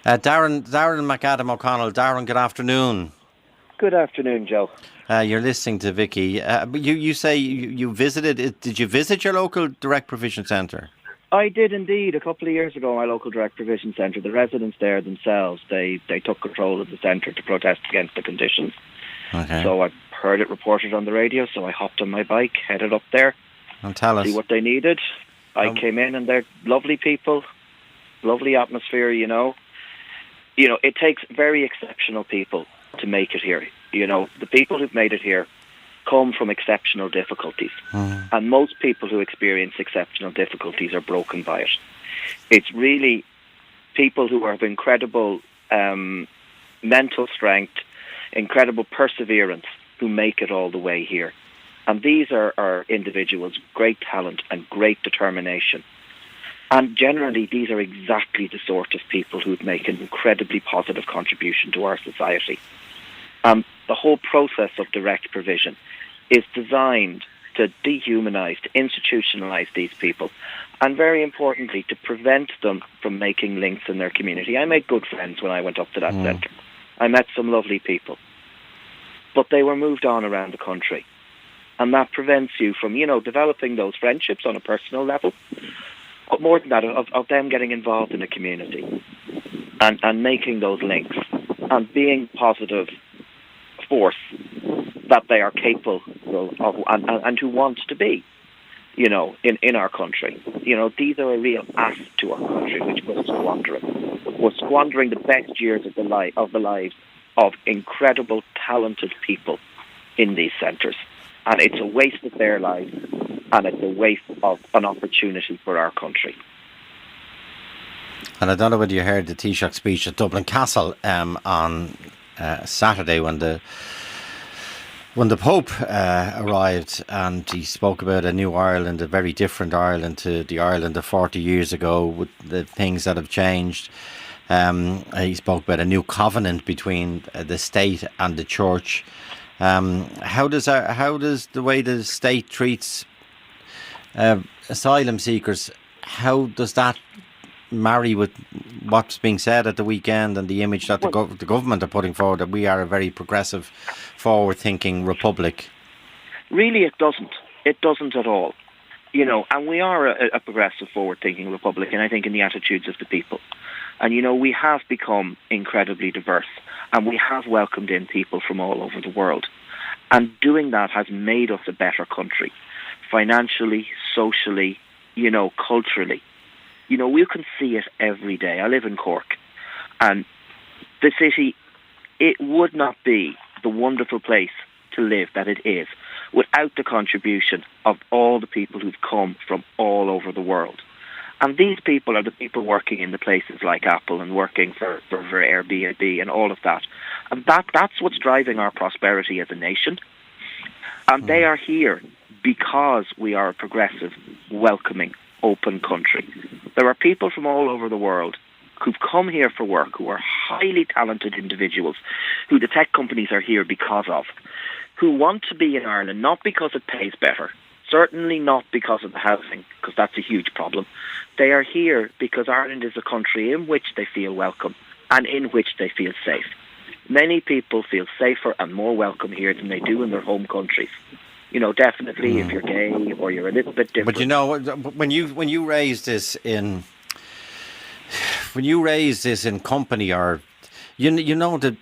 Darren McAdam O'Connell. Darren, good afternoon. Good afternoon, Joe. You're listening to Vicky. But you say you visited. Did you visit your local direct provision centre? I did indeed. A couple of years ago, my local direct provision centre, the residents there themselves, they took control of the centre to protest against the conditions. Okay. So I heard it reported on the radio, so I hopped on my bike, headed up there, And tell us. see what they needed. I came in and they're lovely people, lovely atmosphere, you know. You know, it takes very exceptional people to make it here. You know, the people who've made it here come from exceptional difficulties. And most people who experience exceptional difficulties are broken by it. It's really people who have incredible mental strength, incredible perseverance, who make it all the way here. And these are individuals with great talent and great determination. And generally, these are exactly the sort of people who'd make an incredibly positive contribution to our society. The whole process of direct provision is designed to dehumanize, to institutionalize these people, and very importantly, to prevent them from making links in their community. I made good friends when I went up to that centre. I met some lovely people, but they were moved on around the country. And that prevents you from, you know, developing those friendships on a personal level. But more than that, of them getting involved in the community and making those links and being positive force that they are capable of and who want to be, you know, in our country. You know, these are a real asset to our country, which we're squandering. We're squandering the best years of the lives of incredible, talented people in these centres. And it's a waste of their lives, and it's a waste of an opportunity for our country. And I don't know whether you heard the Taoiseach speech at Dublin Castle on Saturday when the Pope arrived, and he spoke about a new Ireland, a very different Ireland to the Ireland of 40 years ago, with the things that have changed. He spoke about a new covenant between the state and the church. How does the way the state treats asylum seekers, how does that marry with what's being said at the weekend and the image that the government are putting forward, that we are a very progressive, forward-thinking republic? Really, it doesn't. It doesn't at all. You know, and we are a progressive, forward-thinking republic, and I think in the attitudes of the people. And, you know, we have become incredibly diverse, and we have welcomed in people from all over the world. And doing that has made us a better country, financially, socially, you know, culturally. You know, we can see it every day. I live in Cork, and the city, it would not be the wonderful place to live that it is without the contribution of all the people who've come from all over the world. And these people are the people working in the places like Apple and working for Airbnb and all of that. And that's what's driving our prosperity as a nation. And they are here because we are a progressive, welcoming, open country. There are people from all over the world who've come here for work, who are highly talented individuals, who the tech companies are here because of, who want to be in Ireland, not because it pays better, certainly not because of the housing, because that's a huge problem. They are here because Ireland is a country in which they feel welcome and in which they feel safe. Many people feel safer and more welcome here than they do in their home countries. You know, definitely if you're gay or you're a little bit different. But you know, when you raise this in company, or you know that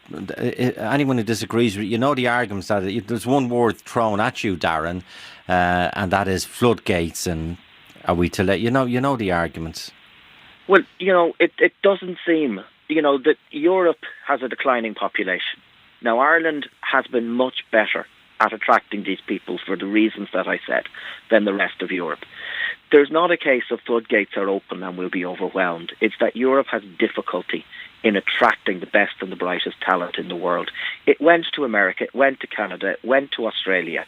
anyone who disagrees with you know the arguments that there's one word thrown at you, Darren, and that is floodgates. And are we to let you know the arguments? Well, you know, it doesn't seem, you know, that Europe has a declining population. Now, Ireland has been much better at attracting these people for the reasons that I said than the rest of Europe. There's not a case of floodgates are open and we'll be overwhelmed. It's that Europe has difficulty in attracting the best and the brightest talent in the world. It went to America, it went to Canada, it went to Australia.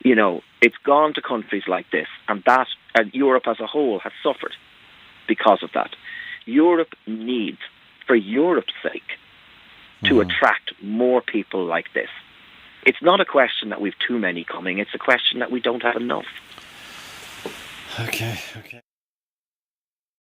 You know, it's gone to countries like this, and Europe as a whole has suffered because of that. Europe needs, for Europe's sake, to attract more people like this. It's not a question that we've too many coming. It's a question that we don't have enough. Okay.